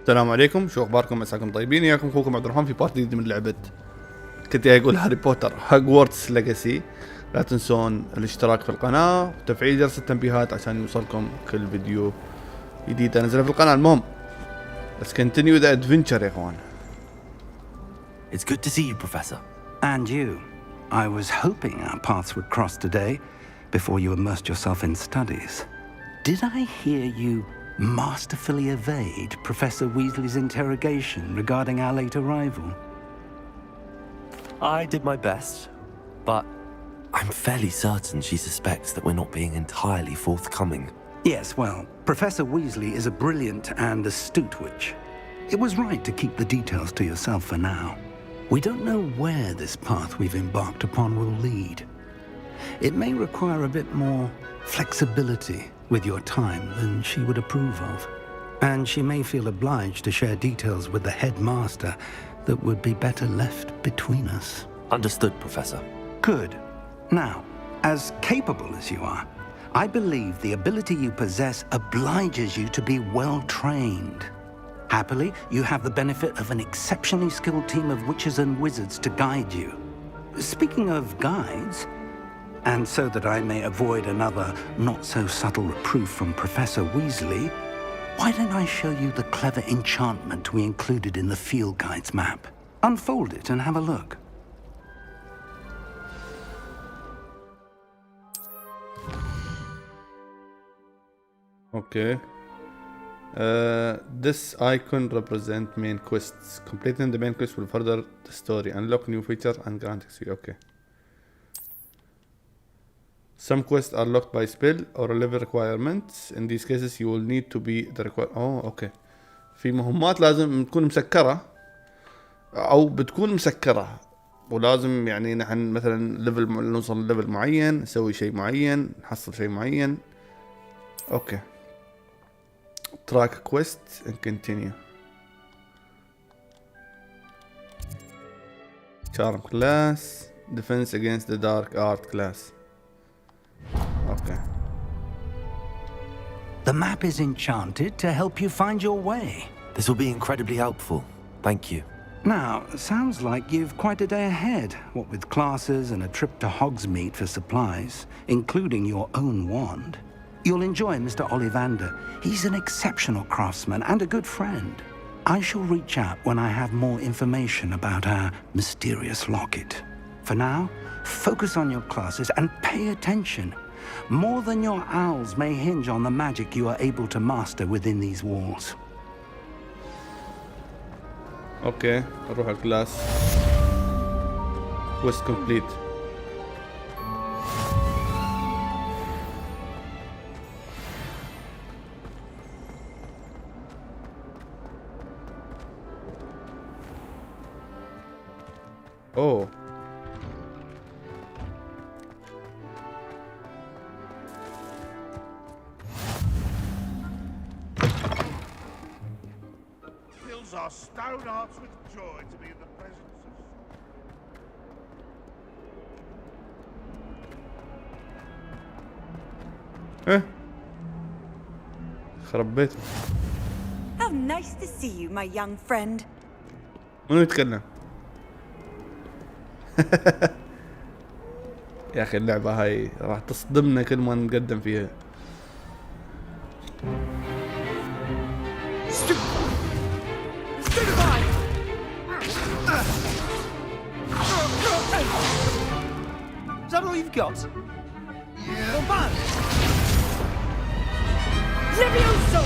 السلام عليكم، شو اخباركم؟ مساكم طيبين. وياكم اخوكم عبد الرحمن في بارت جديد من لعبه كنت اقول هاري بوتر هوجوارتس ليجاسي. لا تنسون الاشتراك في القناه وتفعيل جرس التنبيهات عشان يوصلكم كل فيديو جديد انزله في القناه. المهم let's continue the adventure يا اخوان. It's good to see you, Professor. And you. I was hoping our paths would cross today before you immersed yourself in studies. Did I hear you masterfully evade Professor Weasley's interrogation regarding our late arrival? I did my best, but I'm fairly certain she suspects that we're not being entirely forthcoming. Yes, well, Professor Weasley is a brilliant and astute witch. It was right to keep the details to yourself for now. We don't know where this path we've embarked upon will lead. It may require a bit more flexibility with your time than she would approve of. And she may feel obliged to share details with the headmaster that would be better left between us. Understood, Professor. Good. Now, as capable as you are, I believe the ability you possess obliges you to be well trained. Happily, you have the benefit of an exceptionally skilled team of witches and wizards to guide you. Speaking of guides, and so that I may avoid another not-so-subtle reproof from Professor Weasley, why don't I show you the clever enchantment we included in the field guide's map? Unfold it and have a look. Okay. This icon represents main quests. Completing the main quest will further the story, unlock new features and grant XP. Okay. Some quests are locked by spell or level requirements. In these cases, you will need to be the required. اوكي. في مهمات لازم تكون مسكرة او بتكون مسكرة، ولازم يعني نحن مثلا ليفل نوصل لليفل معين، نسوي شيء معين، نحصل شيء معين. اوكي. Track quest and continue. Charm class, defense against the dark art class. Okay. The map is enchanted to help you find your way. This will be incredibly helpful. Thank you. Now, sounds like you've quite a day ahead, what with classes and a trip to Hogsmeade for supplies, including your own wand. You'll enjoy Mr. Ollivander. He's an exceptional craftsman and a good friend. I shall reach out when I have more information about our mysterious locket. For now, focus on your classes and pay attention. More than your owls may hinge on the magic you are able to master within these walls. Okay, نروح الكلاس. Quest complete. Oh. Fills our stone hearts with joy to be in the presence of... خرب بيته. How nice to see you, my young friend. منو يتكلم؟ يا اخي اللعبة هاي راح تصدمنا كل ما نقدم فيها. Is that all you've got? Yeah. Levioso!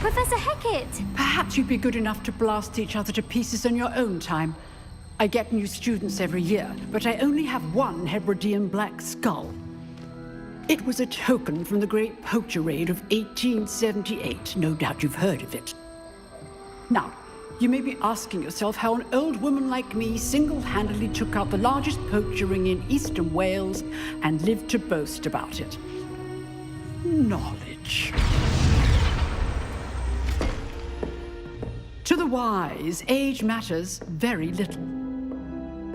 Professor Hecat! Perhaps you'd be good enough to blast each other to pieces on your own time. I get new students every year, but I only have one Hebridean black skull. It was a token from the Great Poacher Raid of 1878. No doubt you've heard of it. Now, you may be asking yourself how an old woman like me single-handedly took out the largest poacher ring in eastern Wales and lived to boast about it. Knowledge. To the wise, age matters very little.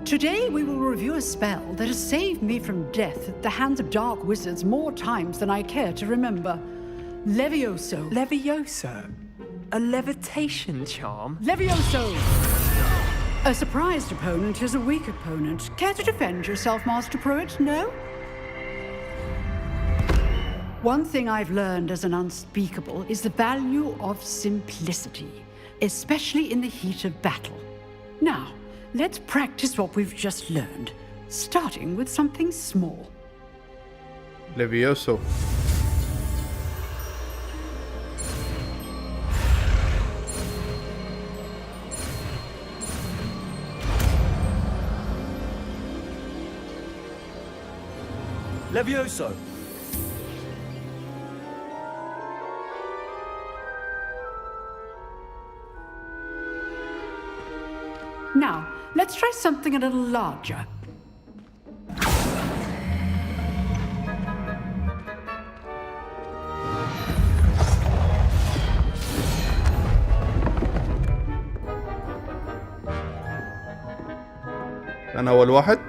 Today we will review a spell that has saved me from death at the hands of dark wizards more times than I care to remember. Levioso. Levioso? A levitation charm? Levioso! A surprised opponent is a weak opponent. Care to defend yourself, Master Pruitt? No? One thing I've learned as an unspeakable is the value of simplicity, especially in the heat of battle. Now, let's practice what we've just learned, starting with something small. Levioso. Levioso! Now, let's try something a little larger. أنا أول واحد.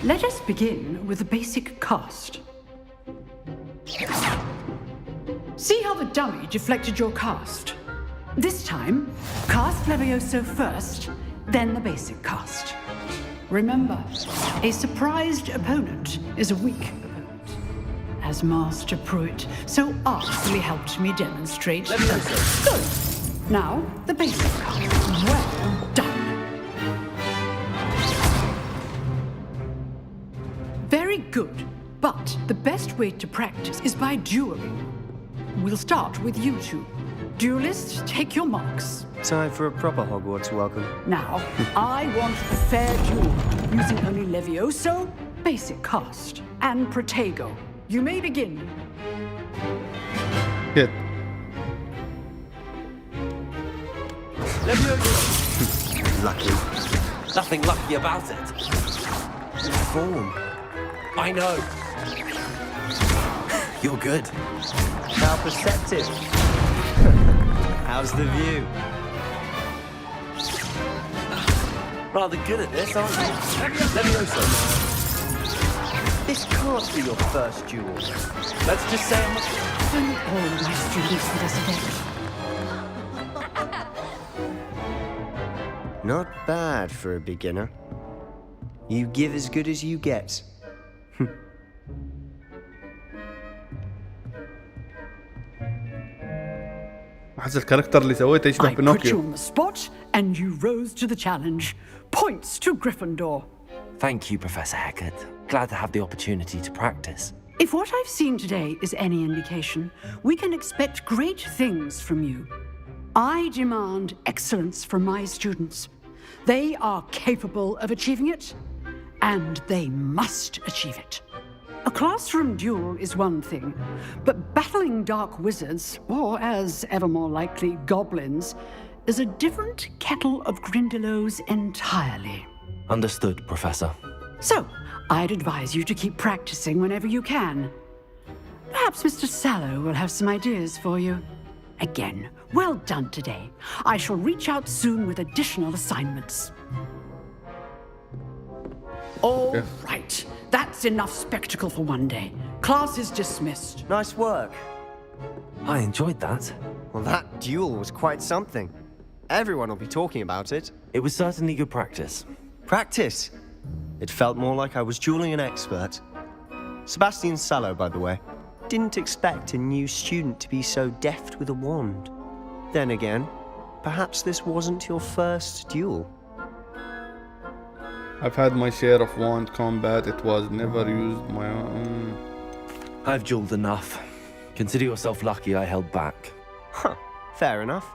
Let us begin with the basic cast. See how the dummy deflected your cast? This time, cast Levioso first, then the basic cast. Remember, a surprised opponent is a weak opponent. As Master Pruitt so artfully helped me demonstrate. Levioso! Good. Now, the basic cast. Well done. Very good, but the best way to practice is by dueling. We'll start with you two. Duelists, take your marks. Time for a proper Hogwarts welcome. Now, I want a fair duel, using only Levioso, basic cast, and Protego. You may begin. Hit. Levioso! Lucky. Nothing lucky about it. Form. I know. You're good. How perceptive. How's the view? Rather good at this, aren't you? Levioso. This can't be your first duel. Let's just say I'm Don't all my students for this event. Not bad for a beginner. You give as good as you get. أحس الكاركتر اللي سويته يشبه I put you بينوكيو. on the spot, and you rose to the challenge. Points to Gryffindor. Thank you, Professor Hecat. Glad to have the opportunity to practice. If what I've seen today is any indication, we can expect great things from you. I demand excellence from my students. They are capable of achieving it, and they must achieve it. A classroom duel is one thing, but battling dark wizards, or as ever more likely, goblins, is a different kettle of Grindylows entirely. Understood, Professor. So, I'd advise you to keep practicing whenever you can. Perhaps Mr. Sallow will have some ideas for you. Again, well done today. I shall reach out soon with additional assignments. All right, that's enough spectacle for one day. Class is dismissed. Nice work. I enjoyed that. Well, that duel was quite something. Everyone will be talking about it. It was certainly good practice. Practice. It felt more like I was dueling an expert. Sebastian Sallow, by the way. Didn't expect a new student to be so deft with a wand. Then again, perhaps this wasn't your first duel. I've had my share of wand combat. It was never used my own. I've dueled enough. Consider yourself lucky I held back. Huh, fair enough.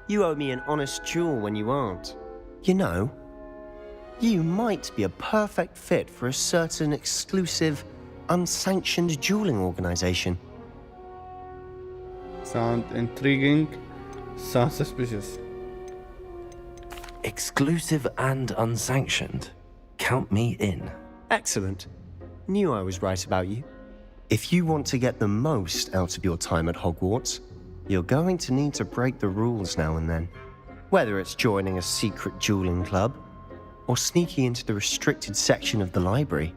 You owe me an honest duel when you aren't. You know, you might be a perfect fit for a certain exclusive, unsanctioned dueling organization. Sound intriguing. Sound suspicious. Exclusive and unsanctioned. Count me in. Excellent. Knew I was right about you. If you want to get the most out of your time at Hogwarts, you're going to need to break the rules now and then. Whether it's joining a secret dueling club, or sneaking into the restricted section of the library,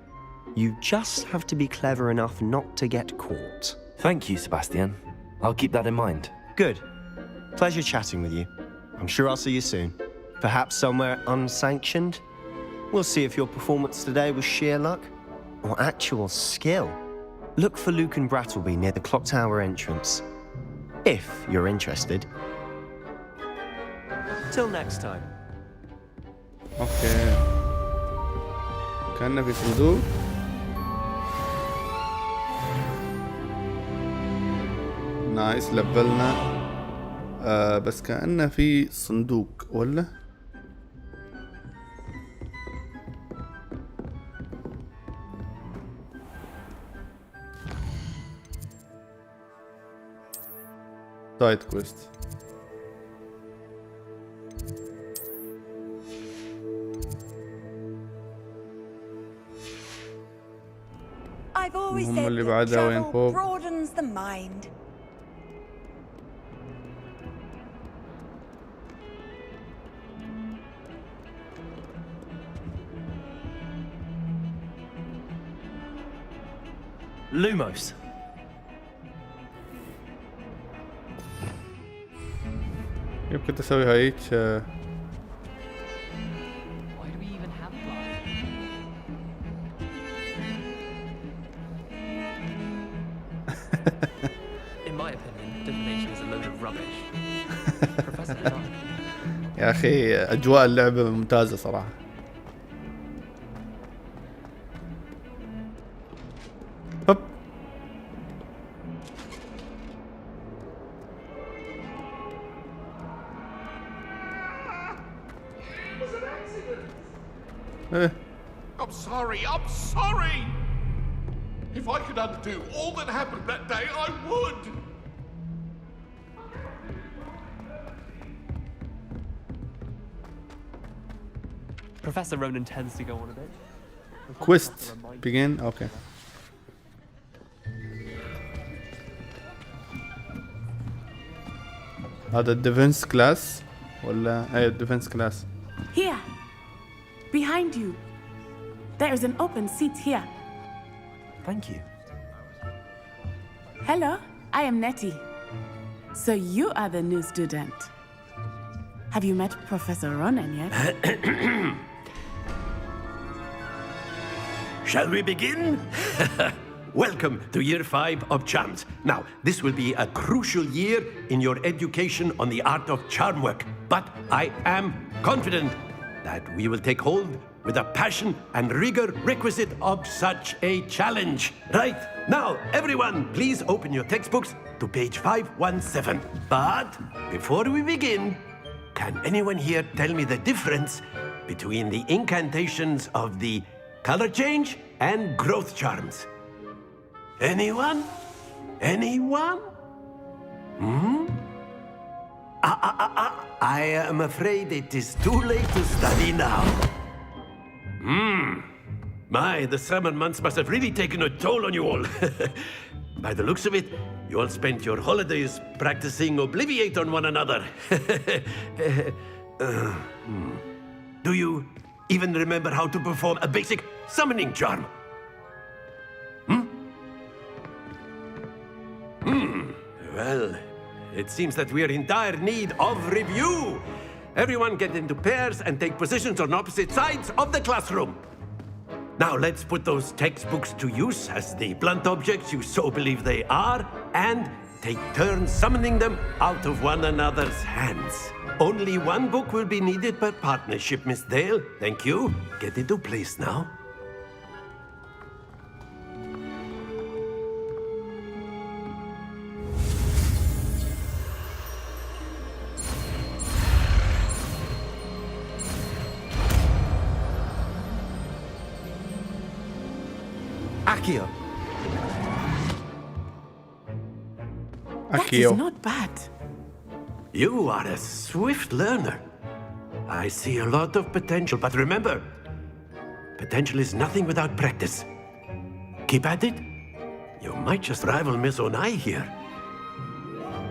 you just have to be clever enough not to get caught. Thank you, Sebastian. I'll keep that in mind. Good. Pleasure chatting with you. I'm sure I'll see you soon. Perhaps somewhere unsanctioned? We'll see if your performance today was sheer luck or actual skill. Look for Luke and Brattleby near the clock tower entrance. If you're interested. Till next time. اوكي كأنه في صندوق. نايس لبلنا. بس كأنه في صندوق ولا؟ سايد كويست. I've always هم said اللي that بعدها وين travel فوق؟ broadens the mind. Lumos. يمكن تسوي هيك. In my opinion, divination is a load of rubbish. Professor يا أخي أجواء اللعبة ممتازة صراحة. هوب. إيه. I'm sorry, I'm sorry! If I could undo all that happened that day, I would! Professor Ronan tends to go on a bit. Quest begin. Okay. هذا الديفنس كلاس ولا ايه الديفنس كلاس؟ Here, behind you. There is an open seat here. Thank you. Hello, I am Nettie. So you are the new student. Have you met Professor Ronan yet? Shall we begin? Welcome to Year 5 of Charms. Now, this will be a crucial year in your education on the art of charm work. But I am confident that we will take hold with the passion and rigor requisite of such a challenge. Right, now, everyone, please open your textbooks to page 517. But before we begin, can anyone here tell me the difference between the incantations of the color change and growth charms? Anyone? Anyone? I am afraid it is too late to study now. My, the summer months must have really taken a toll on you all. By the looks of it, you all spent your holidays practicing Obliviate on one another. Do you even remember how to perform a basic summoning charm? Well, it seems that we are in dire need of review. Everyone get into pairs and take positions on opposite sides of the classroom. Now let's put those textbooks to use as the blunt objects you so believe they are, and take turns summoning them out of one another's hands. Only one book will be needed per partnership, Miss Dale. Thank you. Get into place now. Akio. That is not bad. You are a swift learner. I see a lot of potential, but remember, potential is nothing without practice. Keep at it. You might just rival Miss Onai here.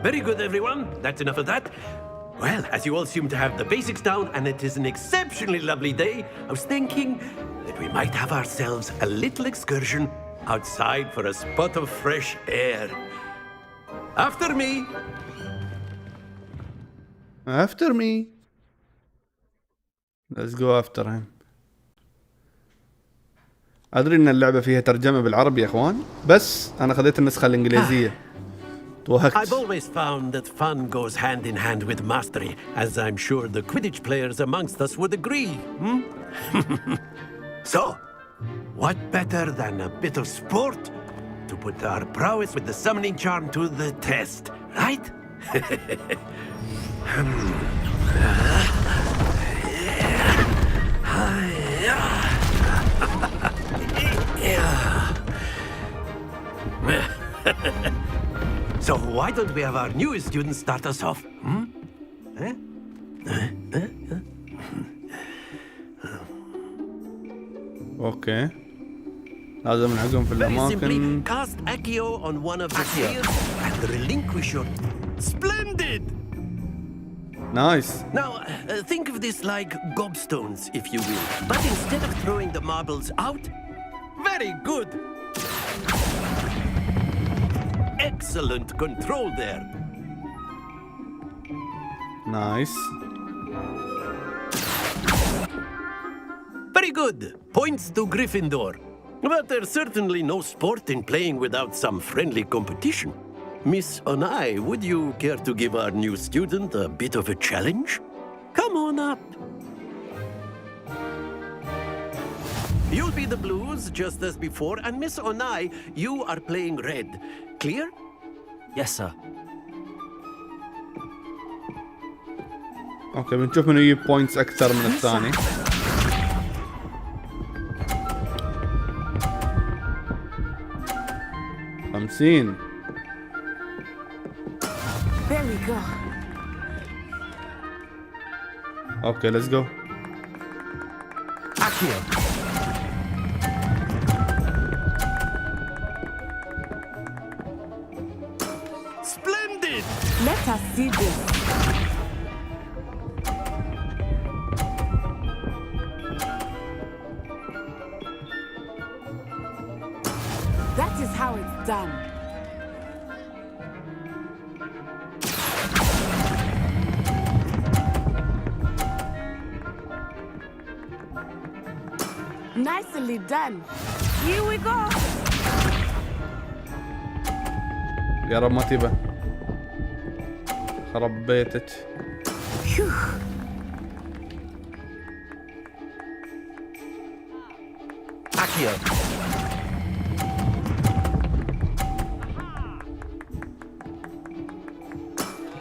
Very good, everyone. That's enough of that. Well, as you all seem to have the basics down, and it is an exceptionally lovely day, I was thinking that we might have ourselves a little excursion outside for a spot of fresh air. After me. After me. Let's go after him. أدري إن اللعبة فيها ترجمة بالعربي يا إخوان، بس أنا خذيت النسخة الإنجليزية. توهقت. I've always found that fun goes hand in hand with mastery, as I'm sure the Quidditch players amongst us would agree. So, what better than a bit of sport to put our prowess with the summoning charm to the test, right? So why don't we have our newest student start us off? اوكي. لازم نعقم في Very simply, الأماكن. cast Accio on one of the spheres and relinquish your... Splendid! Nice. Now, think of this like gobstones, if you will. But instead of throwing the marbles out, very good. Excellent control there. Nice. Very good. Points to Gryffindor. But there's certainly no sport in playing without some friendly competition. Miss Onai, would you care to give our new student a bit of a challenge? Come on up. You'll be the blues just as before, and Miss Onai, you are playing red. Clear? Yes, sir. اوكي بنشوف منو يجيب بوينتس اكثر من الثاني. خمسين. There we go. اوكي let's go. Accio. Splendid! Let us see this. That is how it's done. Nicely done. Here we go. يا رب ما تبى. خرب بيتك. Phew. Accio.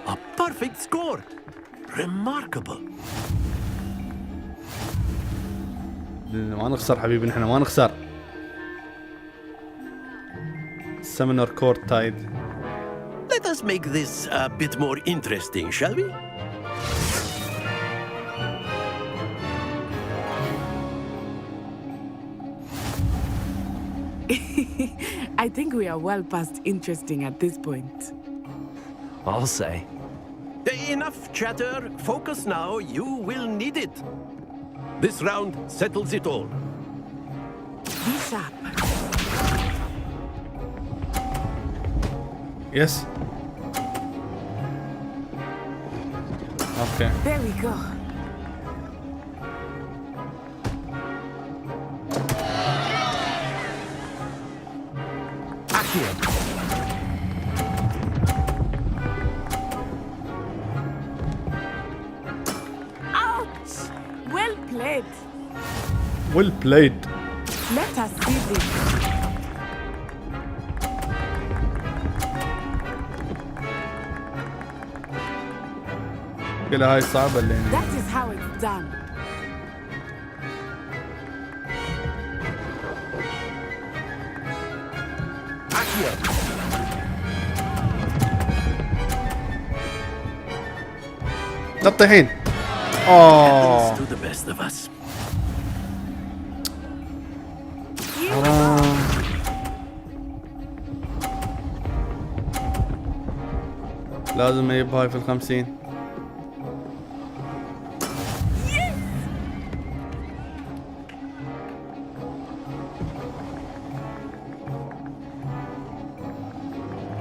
A perfect score. Remarkable. ما نخسر حبيبي، نحن ما نخسر. Summoner Court Tide. Let us make this a bit more interesting, shall we? I think we are well past interesting at this point. I'll say. Enough chatter. Focus now. You will need it. This round settles it all. Be sharp. Yes. Okay. There we go. Accio. Ouch! Well played. Well played. Let us see this. كلها هاي صعبة اللي يعني. That is how it's done. Accio. تطيحين. Happens to the best of us. حرام. لازم اجيب هاي في ال50.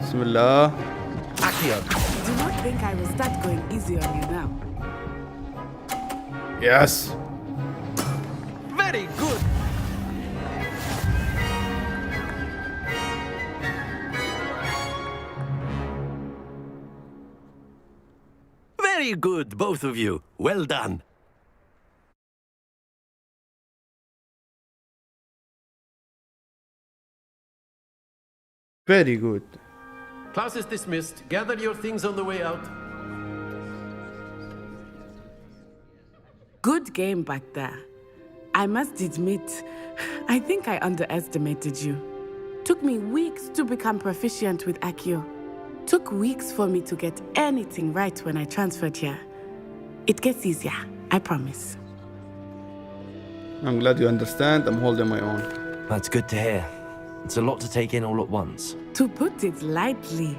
بسم الله. Accio. Do not think I will start going easy on you now. Yes. Very good. Very good, both of you. Well done. Very good. Class is dismissed. Gather your things on the way out. Good game back there. I must admit, I think I underestimated you. Took me weeks to become proficient with Accio. Took weeks for me to get anything right when I transferred here. It gets easier, I promise. I'm glad you understand. I'm holding my own. That's good to hear. It's a lot to take in all at once. To put it lightly,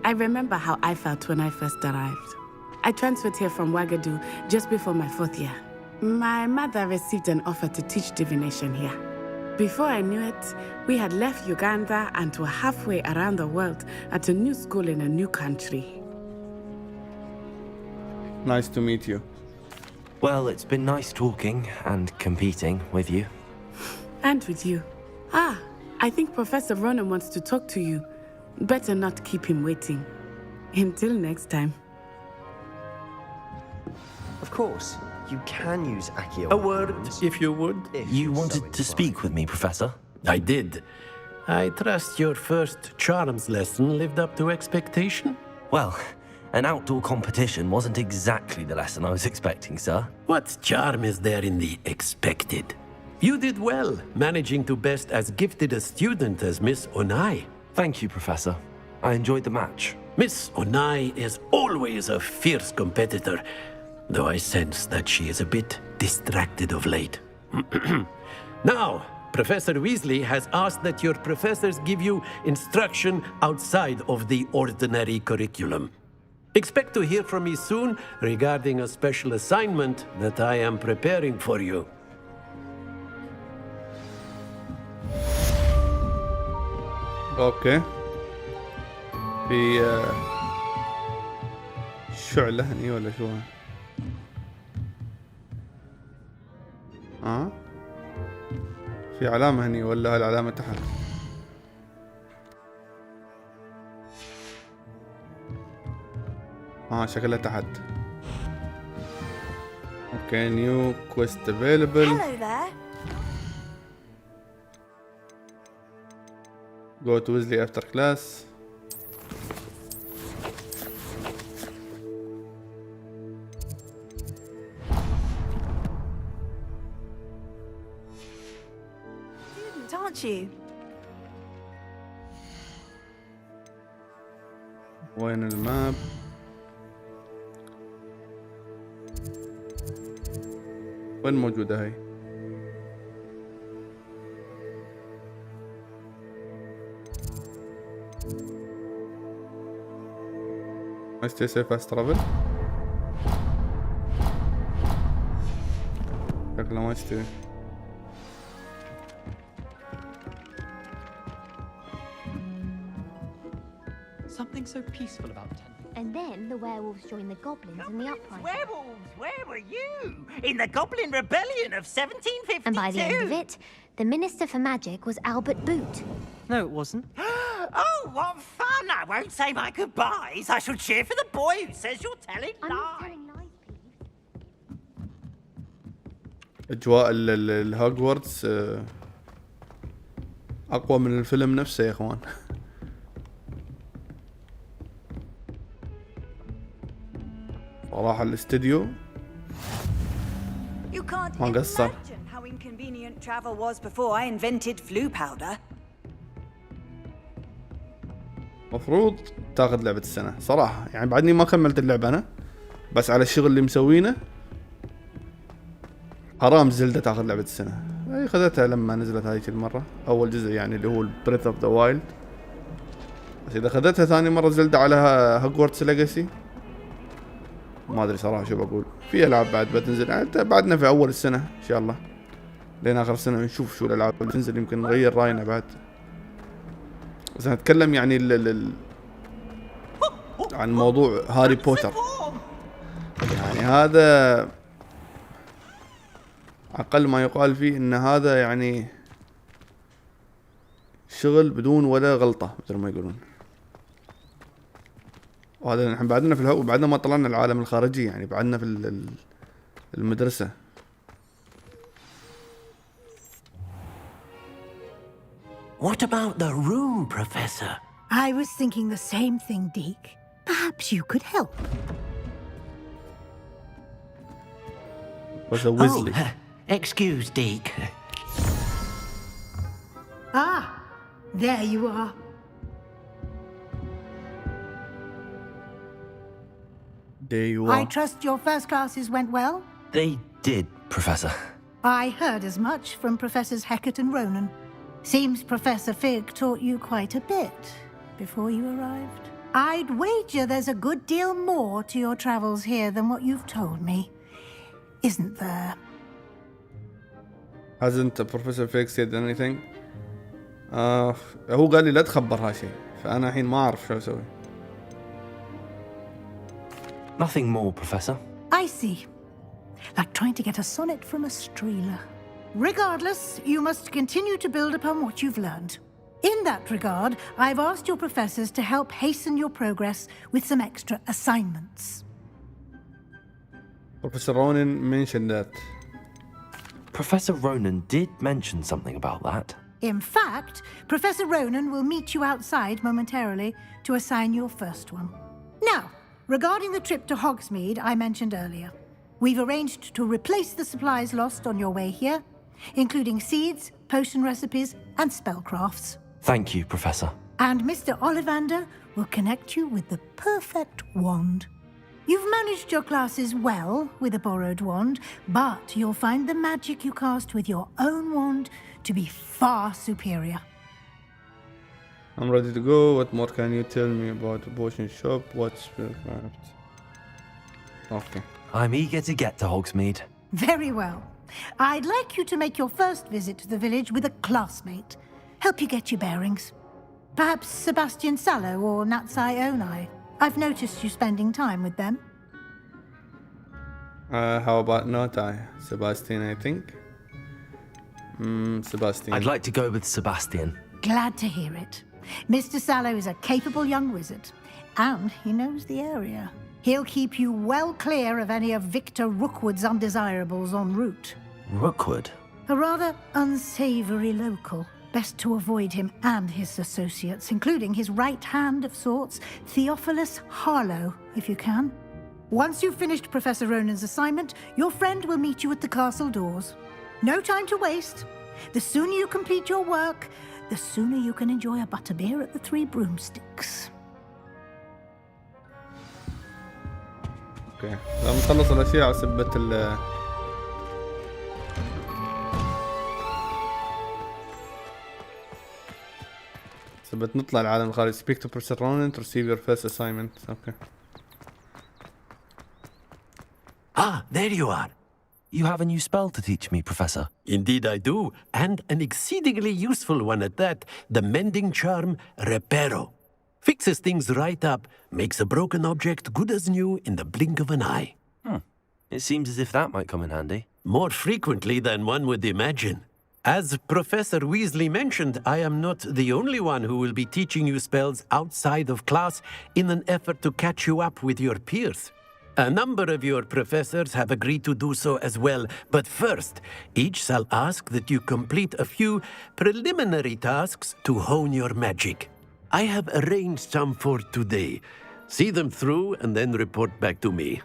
I remember how I felt when I first arrived. I transferred here from Wagadu just before my 4th year. My mother received an offer to teach divination here. Before I knew it, we had left Uganda and were halfway around the world at a new school in a new country. Nice to meet you. Well, it's been nice talking and competing with you. And with you. Ah, I think Professor Ronan wants to talk to you. Better not keep him waiting. Until next time. Of course, you can use Accio. A word, if you would. You wanted to speak with me, Professor? I did. I trust your first charms lesson lived up to expectation? Well, an outdoor competition wasn't exactly the lesson I was expecting, sir. What charm is there in the expected? You did well, managing to best as gifted a student as Miss Onai. Thank you, Professor. I enjoyed the match. Miss Onai is always a fierce competitor, though I sense that she is a bit distracted of late. Now, Professor Weasley has asked that your professors give you instruction outside of the ordinary curriculum. Expect to hear from me soon regarding a special assignment that I am preparing for you. اوكي. في شعلة هني ولا شو؟ في علامة هني ولا هالعلامة تحت؟ شكلها تحت. اوكي new quest available. Hello there. Go to Weasley after class. Aren't you? وين الماب؟ وين موجودة هاي؟ ما يستوي fast travel؟ شكله ما يستوي. Something so peaceful about Ten. And then the werewolves joined the goblins in the uprising. Werewolves, where were you? In the Goblin Rebellion of 1752. And by the end of it, the Minister for Magic was Albert Boot. No, it wasn't. Oh, what fun! I won't say my goodbyes. I shall cheer for the boy who says you're telling I'm not lies. telling lies, please. اجواء الهوجورتس اقوى من الفيلم نفسه يا اخوان. صراحة الاستديو You can't ما قصر. imagine how inconvenient travel was before I invented flu powder. مفروض تاخذ لعبة السنة صراحة، يعني بعدني ما كملت اللعبة أنا، بس على الشغل اللي مسوينه حرام زلدة تاخذ لعبة السنة. هي خذتها لما نزلت هاي المرة، أول جزء يعني اللي هو بريث اوف ذا وايلد، بس إذا خذتها ثاني مرة زلدة على هوجوارتس ليجاسي ما أدري صراحة شو بقول. في ألعاب بعد بتنزل، يعني بعدنا في أول السنة إن شاء الله لين آخر السنة نشوف شو الألعاب اللي تنزل، يمكن نغير راينا بعد. بس نتكلم يعني عن موضوع هاري بوتر. يعني هذا أقل ما يقال فيه إن هذا يعني شغل بدون ولا غلطة مثل ما يقولون. وهذا نحن بعدنا في الهواء، بعدنا ما طلعنا العالم الخارجي، يعني بعدنا في المدرسة. What about the room, Professor? I was thinking the same thing, Deke. Perhaps you could help. Was a Weasley. Excuse, Deke. Ah, there you are. There you are. I trust your first classes went well? They did, Professor. I heard as much from Professors Hecat and Ronan. Seems Professor Fig taught you quite a bit before you arrived. I'd wager there's a good deal more to your travels here than what you've told me. Isn't there? Hasn't Professor Fig said anything? هو قال لي لا تخبرها شيء، فأنا الحين ما أعرف شو أسوي. Nothing more, Professor. I see. Like trying to get a sonnet from a streeler. Regardless, you must continue to build upon what you've learned. In that regard, I've asked your professors to help hasten your progress with some extra assignments. Professor Ronan mentioned that. Professor Ronan did mention something about that. In fact, Professor Ronan will meet you outside momentarily to assign your first one. Now, regarding the trip to Hogsmeade I mentioned earlier, we've arranged to replace the supplies lost on your way here, including seeds, potion recipes, and spellcrafts. Thank you, Professor. And Mr. Ollivander will connect you with the perfect wand. You've managed your classes well with a borrowed wand, but you'll find the magic you cast with your own wand to be far superior. I'm ready to go. What more can you tell me about the potion shop? What's spellcraft? Okay. I'm eager to get to Hogsmeade. Very well. I'd like you to make your first visit to the village with a classmate. Help you get your bearings. Perhaps Sebastian Sallow or Natsai Onai. I've noticed you spending time with them. How about Natsai? Sebastian, I think. Sebastian. I'd like to go with Sebastian. Glad to hear it. Mr. Sallow is a capable young wizard, and he knows the area. He'll keep you well clear of any of Victor Rookwood's undesirables en route. Rookwood? A rather unsavory local. Best to avoid him and his associates, including his right hand of sorts, Theophilus Harlow, if you can. Once you've finished Professor Ronan's assignment, your friend will meet you at the castle doors. No time to waste. The sooner you complete your work, the sooner you can enjoy a butterbeer at the Three Broomsticks. اوكي لما نخلص الاشياء على سبة سبت نطلع العالم الخارجي. Speak to Professor Ronan to receive your first assignment. Okay. Ah, there you are. You have a new spell to teach me, Professor. Indeed I do, and an exceedingly useful one at that. The mending charm, Reparo. Fixes things right up, makes a broken object good as new in the blink of an eye. It seems as if that might come in handy. More frequently than one would imagine. As Professor Weasley mentioned, I am not the only one who will be teaching you spells outside of class in an effort to catch you up with your peers. A number of your professors have agreed to do so as well, but first, each shall ask that you complete a few preliminary tasks to hone your magic. I have arranged some for today. See them through and then report back to me.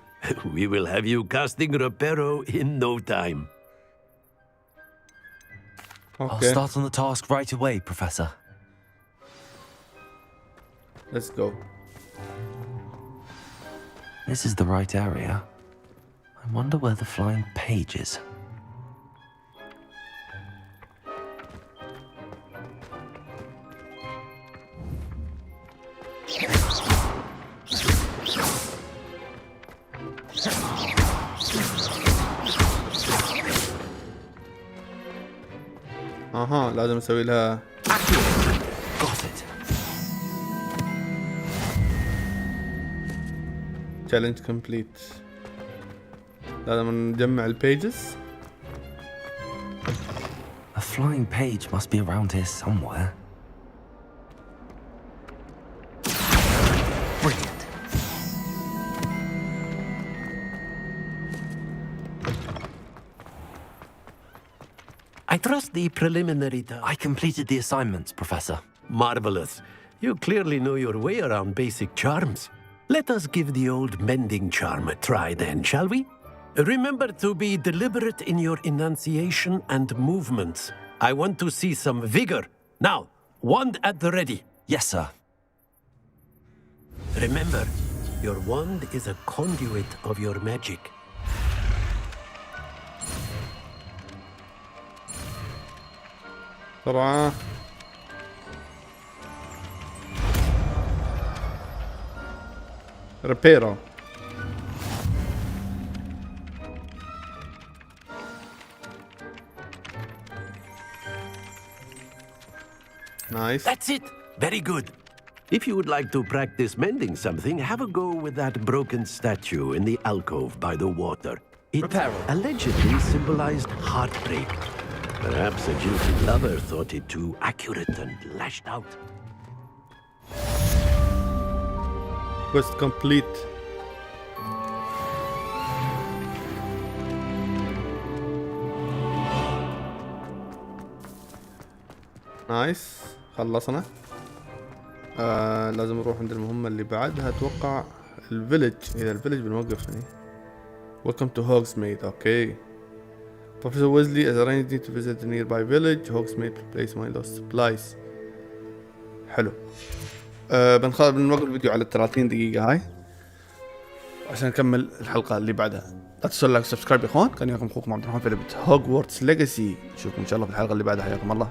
We will have you casting Reparo in no time. Okay. I'll start on the task right away, Professor. Let's go. This is the right area. I wonder where the flying page is. اها لازم اسوي لها. Got it. challenge complete. لازم نجمع البيجز. A flying page must be around here somewhere. Brilliant. I trust the preliminary I completed the assignments, Professor. Marvelous. You clearly know your way around basic charms. Let us give the old mending charm a try then, shall we? Remember to be deliberate in your enunciation and movements. I want to see some vigor. Now, wand at the ready. Yes, sir. Remember, your wand is a conduit of your magic. بسرعة. ريبيرو. Nice. That's it. Very good. If you would like to practice mending something, have a go with that broken statue in the alcove by the water. It allegedly symbolized heartbreak. Perhaps a guilty lover thought it too accurate and lashed out. Quest complete. نايس خلصنا. لازم نروح عند المهمة اللي بعدها اتوقع الفيلج. اذا الفيلج بنوقف هنا. Welcome to Hogsmeade. اوكي. Professor Weasley has arranged me to visit the nearby village. Hogsmeade to place my lost supplies. حلو. بنوقف الفيديو على 30 دقيقة هاي عشان نكمل الحلقة اللي بعدها. لا تنسوا لايك وسبسكرايب يا اخوان. كان وياكم اخوكم عبد الرحمن في لعبة هوجورتس ليجاسي. نشوفكم ان شاء الله في الحلقة اللي بعدها. حياكم الله.